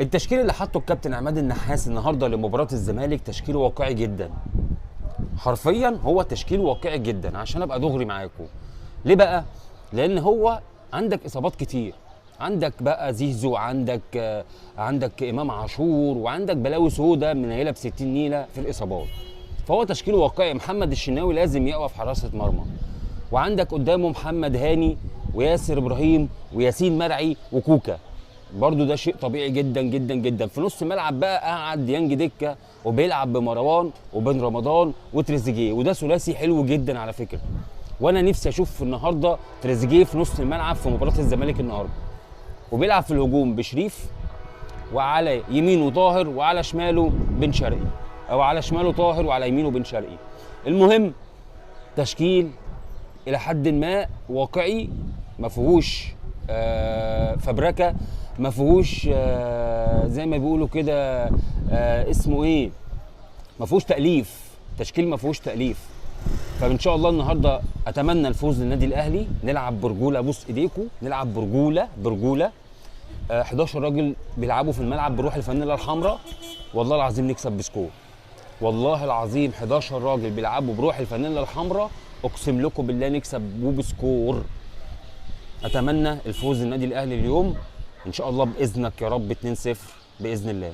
التشكيل اللي حطه الكابتن عماد النحاس النهارده لمباراه الزمالك تشكيل واقعي جدا. حرفيا هو تشكيل واقعي جدا عشان ابقى دغري معاكم. ليه بقى؟ لان هو عندك اصابات كتير، عندك بقى زيزو، عندك امام عاشور، وعندك بلاوي سودا منيله ب 60 نيله في الاصابات. فهو تشكيل واقعي. محمد الشناوي لازم يقف حراسه مرمى، وعندك قدامه محمد هاني وياسر ابراهيم وياسين مرعي وكوكا، برضو ده شيء طبيعي جدا جدا جدا. في نص الملعب بقى قعد ديانج دكه وبيلعب بمروان وبن رمضان وتريزيجيه، وده ثلاثي حلو جدا على فكره. وانا نفسي اشوف النهارده تريزيجيه في نص الملعب في مباراه الزمالك النهارده، وبيلعب في الهجوم بشريف، وعلى يمينه طاهر، وعلى شماله بن شرقي، او على شماله طاهر وعلى يمينه بن شرقي. المهم تشكيل الى حد ما واقعي، ما فيهوش فبركه، ما فيهوش زي ما بيقولوا كده اسمه ايه، ما فيهوش تاليف. تشكيل ما فيهوش تاليف. فان شاء الله النهارده اتمنى الفوز للنادي الاهلي، نلعب برجوله، بص ايديكم، نلعب برجوله برجوله. 11 راجل بيلعبوا في الملعب بروح الفانيلا الحمراء، والله العظيم نكسب بسكور. والله العظيم 11 راجل بيلعبوا بروح الفانيلا الحمراء، اقسم لكم بالله نكسب وبسكور. اتمنى الفوز للنادي الاهلي اليوم ان شاء الله باذنك يا رب 2-0 باذن الله.